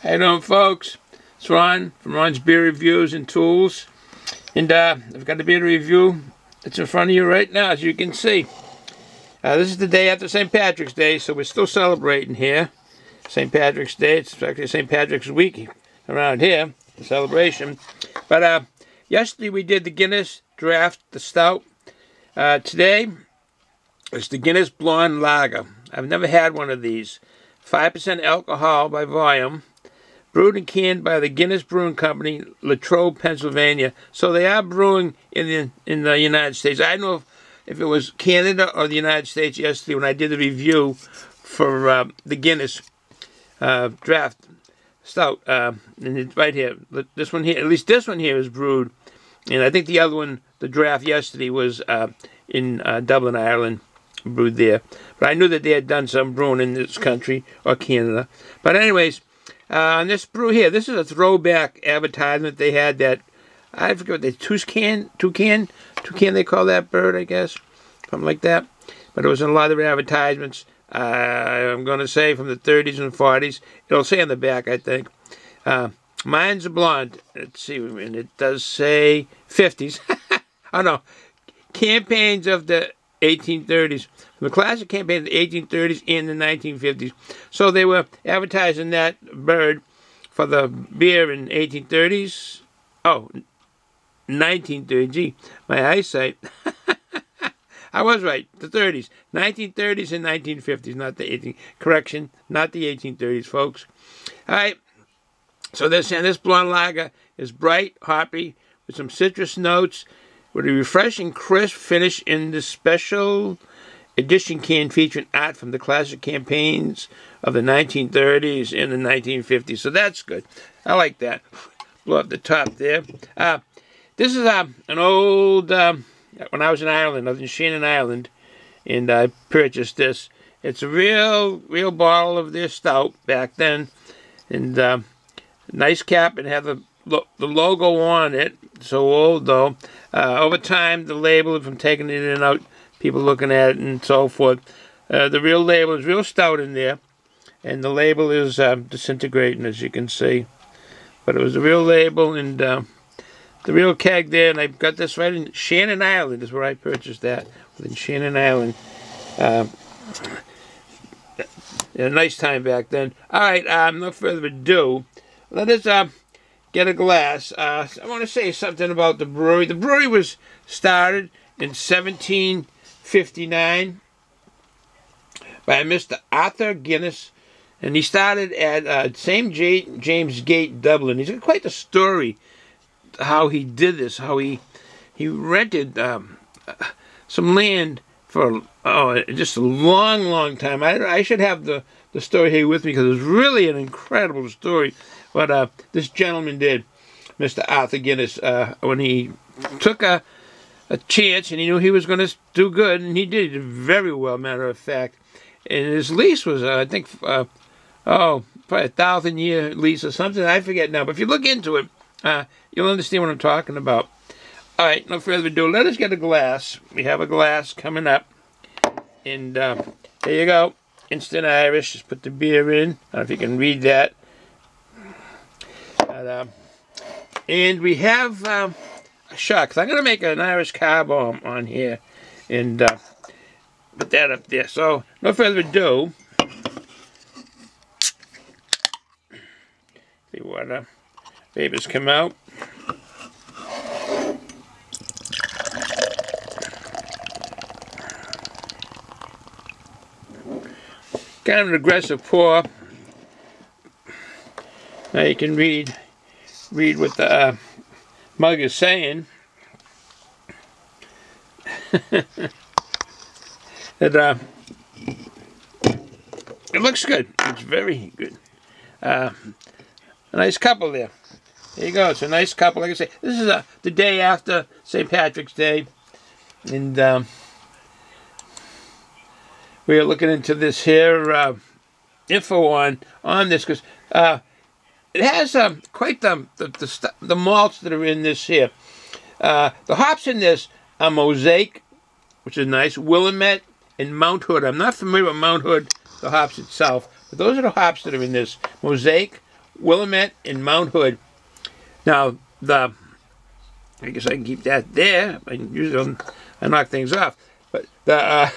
How you doing, folks? It's Ron from Ron's Beer Reviews and Tools. And I've got the beer review that's in front of you right now, as you can see. This is the day after St. Patrick's Day, so we're still celebrating here. St. Patrick's Day, it's actually St. Patrick's Week around here, the celebration. But yesterday we did the Guinness Draft, the Stout. Today, it's the Guinness Blonde Lager. I've never had one of these. 5% alcohol by volume. Brewed and canned by the Guinness Brewing Company, Latrobe, Pennsylvania. So they are brewing in the United States. I don't know if it was Canada or the United States yesterday when I did the review for the Guinness Draft Stout. And it's right here. This one here, at least this one here is brewed. And I think the other one, the draft yesterday, was in Dublin, Ireland. Brewed there. But I knew that they had done some brewing in this country or Canada. But anyways, on this brew here, this is a throwback advertisement they had that, I forget what they, toucan they call that bird, I guess. Something like that. But it was in a lot of advertisements, I'm going to say from the 30s and 40s. It'll say on the back, I think. Mine's a blonde. Let's see, and it does say 50s. Oh no, campaigns of the 1830s. The classic campaign of the 1830s and the 1950s. So they were advertising that bird for the beer in 1830s. Oh, 1930. Gee, my eyesight. I was right. The 30s. 1930s and 1950s, not the 18. Correction, not the 1830s, folks. All right. So this blonde lager is bright, hoppy, with some citrus notes, with a refreshing, crisp finish in the special edition can featuring art from the classic campaigns of the 1930s and the 1950s. So that's good. I like that. Blow up the top there. This is an old, when I was in Ireland, I was in Shannon, Ireland, and I purchased this. It's a real bottle of their stout back then, and nice cap, and have the logo on it. So old though. Over time, the label, from taking it in and out, people looking at it and so forth, the real label is real stout in there, and the label is disintegrating, as you can see. But it was a real label, and the real keg there, and I got this right in Shannon, Ireland, is where I purchased that, in Shannon, Ireland. A nice time back then. All right, no further ado, let us get a glass. I want to say something about the brewery. The brewery was started in 1759 by Mr. Arthur Guinness, and he started at St. James Gate, Dublin. He's got quite the story how he did this, how he rented some land for just a long time. I should have the story here with me, because it's really an incredible story what this gentleman did, Mr. Arthur Guinness, when he took a chance and he knew he was going to do good, and he did very well, matter of fact. And his lease was, I think, probably a 1,000-year lease or something. I forget now, but if you look into it, you'll understand what I'm talking about. All right, no further ado, let us get a glass. We have a glass coming up, and there you go, Instant Irish. Just put the beer in. I don't know if you can read that. And we have a shot, because I'm going to make an Irish car bomb on here and put that up there. So, no further ado. See what vapors come out. Kind of an aggressive pour. Now you can read what the mug is saying. It looks good. It's very good. A nice couple there. There you go. It's a nice couple. Like I say, this is the day after St. Patrick's Day, and we are looking into this here info on this, because it has quite the malts that are in this here. The hops in this are Mosaic, which is nice, Willamette, and Mount Hood. I'm not familiar with Mount Hood, the hops itself, but those are the hops that are in this. Mosaic, Willamette and Mount Hood. Now, I guess I can keep that there. I can use it I knock things off. But the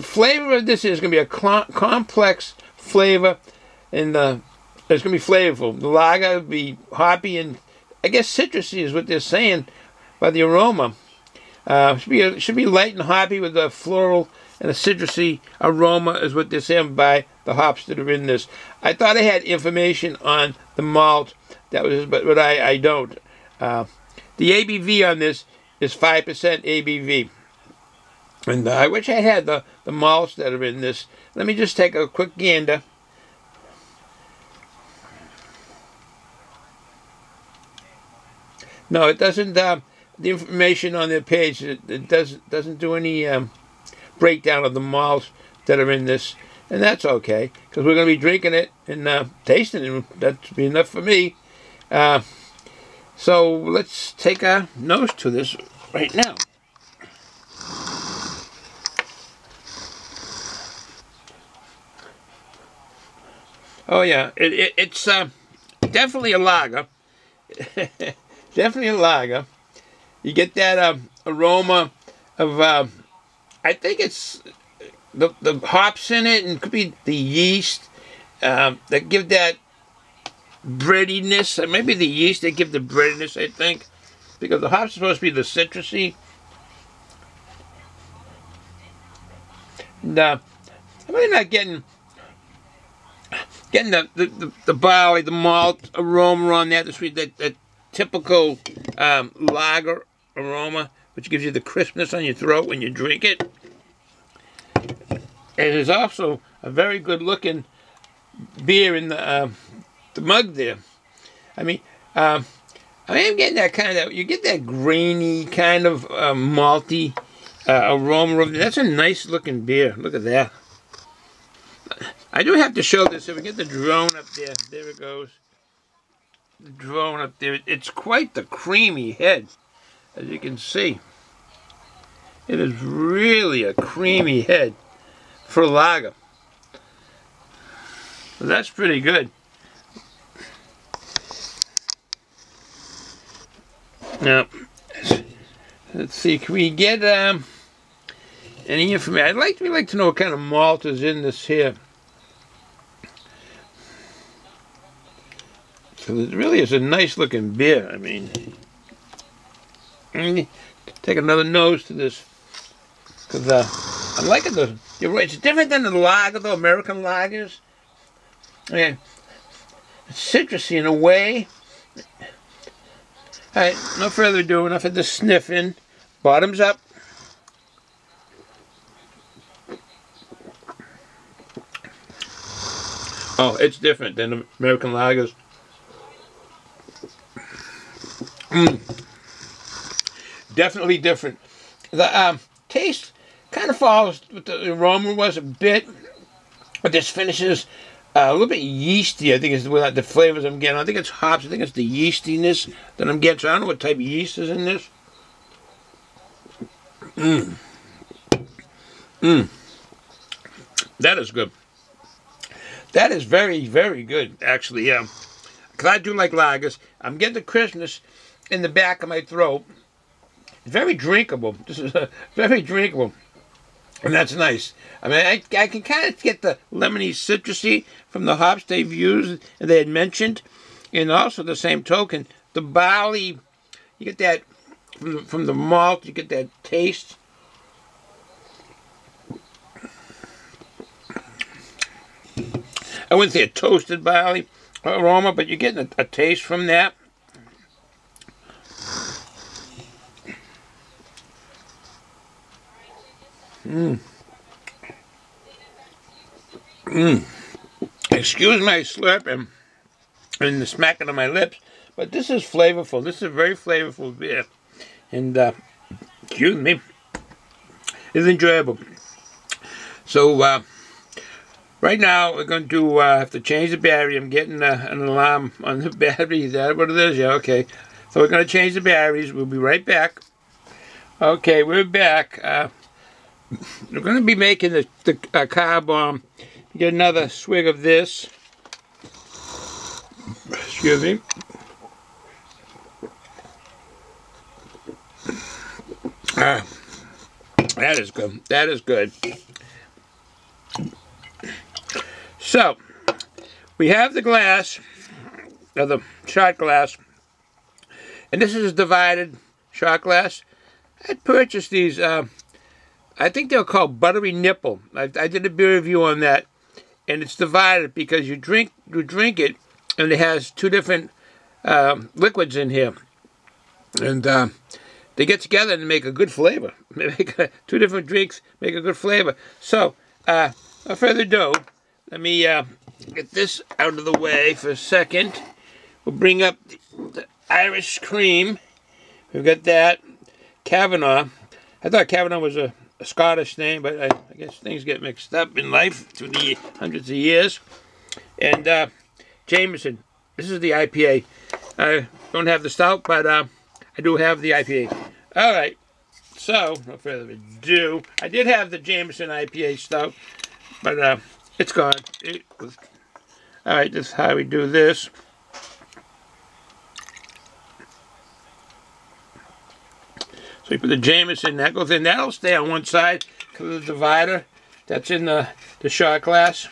flavor of this is going to be a complex flavor, and it's going to be flavorful. The lager will be hoppy and I guess citrusy is what they're saying by the aroma. Should be light and hoppy with a floral and a citrusy aroma is what they're saying by the hops that are in this. I thought I had information on the malt, but I don't. The ABV on this is 5% ABV. And I wish I had the malts that are in this. Let me just take a quick gander. No, it doesn't. The information on their page, it doesn't do any breakdown of the malts that are in this, and that's okay because we're going to be drinking it and tasting it. That'd be enough for me. So let's take a nose to this right now. Oh yeah, it's definitely a lager. Definitely a lager. You get that aroma of I think it's the hops in it, and it could be the yeast that give that breadiness. Maybe the yeast that give the breadiness, I think, because the hops are supposed to be the citrusy. And, I'm really not getting the barley, the malt aroma on that, the sweet, that typical lager aroma, which gives you the crispness on your throat when you drink it. It is also a very good looking beer in the mug there. I mean, I am getting that kind of, you get that grainy kind of malty aroma. That's a nice looking beer. Look at that. I do have to show this. If we get the drone up there, there it goes. The drone up there. It's quite the creamy head, as you can see. It is really a creamy head for lager. So that's pretty good. Now, let's see. Can we get any information? We'd like to know what kind of malt is in this here. So it really is a nice looking beer. I mean, take another nose to this, because I'm liking the. You're right. It's different than the lager, the American lagers. Okay, it's citrusy in a way. All right, no further ado. Enough of the sniffing. Bottoms up. Oh, it's different than the American lagers. Definitely different. The taste kind of follows what the aroma was a bit, but this finishes a little bit yeasty. I think is the flavors I'm getting. I think it's hops. I think it's the yeastiness that I'm getting. So I don't know what type of yeast is in this. That is good. That is very, very good, actually. Yeah, because I do like lagers. I'm getting the crispness in the back of my throat. It's very drinkable. This is very drinkable, and that's nice. I mean, I can kind of get the lemony citrusy from the hops they've used and they had mentioned, and also the same token, the barley. You get that from the malt. You get that taste. I wouldn't say a toasted barley aroma, but you're getting a taste from that. Excuse my slurping and the smacking of my lips, but this is flavorful. This is a very flavorful beer, and excuse me, it's enjoyable. So right now we're going to have to change the battery. I'm getting an alarm on the battery. Is that what it is? Yeah, okay. So we're going to change the batteries. We'll be right back. Okay, we're back. We're going to be making the car bomb. Get another swig of this. Excuse me. That is good. That is good. So, we have the glass, or the shot glass, and this is a divided shot glass. I purchased these, I think they're called Buttery Nipple. I did a beer review on that, and it's divided because you drink it, and it has two different liquids in here, and they get together and make a good flavor. Two different drinks make a good flavor. So, without further ado, let me get this out of the way for a second. We'll bring up the Irish cream. We've got that. Kavanaugh. I thought Kavanaugh was a Scottish name, but I guess things get mixed up in life through the hundreds of years. And Jameson. This is the IPA. I don't have the stout, but I do have the IPA. All right. So, no further ado, I did have the Jameson IPA stout, but it's gone. All right, this is how we do this. So you put the Jameson, that goes in. That'll stay on one side because of the divider. That's in the shot glass.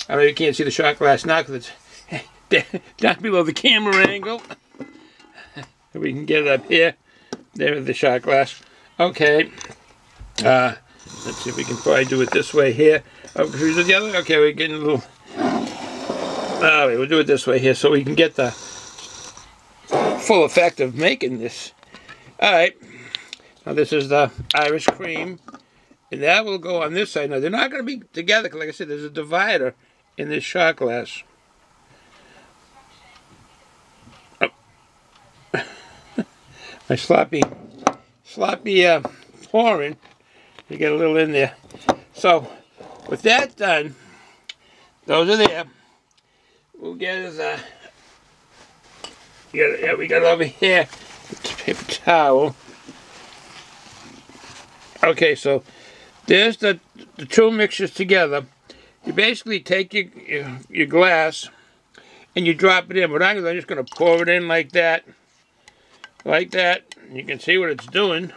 I know you can't see the shot glass now because it's down below the camera angle. We can get it up here. There's the shot glass. Okay. Let's see if we can probably do it this way here. Oh, should we do the other way? Okay, we're getting a little... All right, we'll do it this way here so we can get the full effect of making this. All right. Now this is the Irish cream. And that will go on this side. Now, they're not going to be together because, like I said, there's a divider in this shot glass. Oh. My sloppy pouring. You get a little in there. So, with that done, those are there. We'll get is we got it over here. Paper towel. Okay, so there's the two mixtures together. You basically take your glass and you drop it in. But I'm just going to pour it in like that. Like that. You can see what it's doing.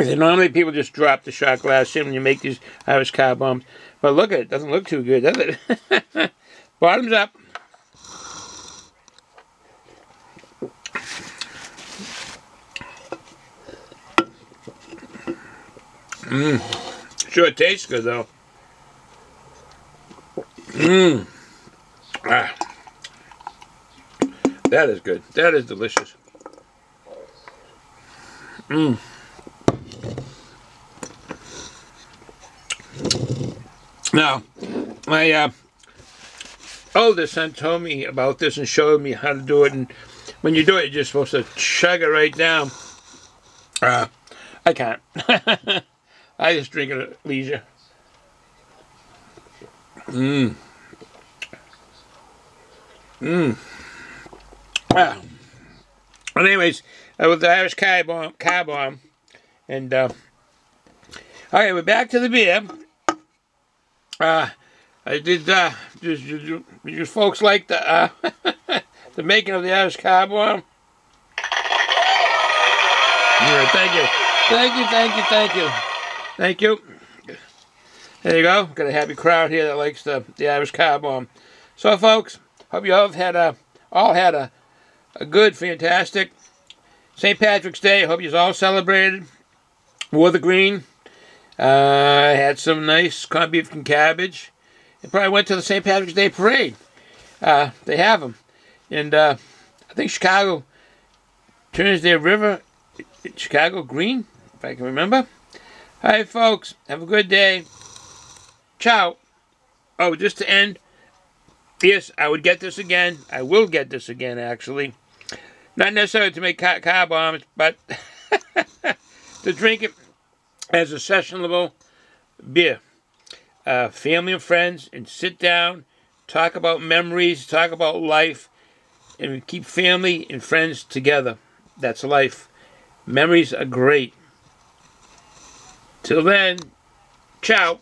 And normally people just drop the shot glass in when you make these Irish car bombs. But look at it. It doesn't look too good, does it? Bottoms up. Sure it tastes good though. That is good. That is delicious. Now, my oldest son told me about this and showed me how to do it. And when you do it, you're just supposed to chug it right down. I can't. I just drink it at leisure. Well, anyways, with the Irish car bomb, and okay, we're back to the beer. I did you folks like the the making of the Irish car bomb? Yeah, thank you. There you go. Got a happy crowd here that likes the Irish car bomb. So, folks, hope you all had a good, fantastic St. Patrick's Day. Hope you all celebrated. Wore the green. Had some nice corned beef and cabbage. And probably went to the St. Patrick's Day parade. They have them. And I think Chicago turns their river Chicago green, if I can remember. All right, folks. Have a good day. Ciao. Oh, just to end. Yes, I would get this again. I will get this again, actually. Not necessarily to make car bombs, but to drink it as a sessionable beer. Family and friends, and sit down, talk about memories, talk about life, and keep family and friends together. That's life. Memories are great. Till then, ciao.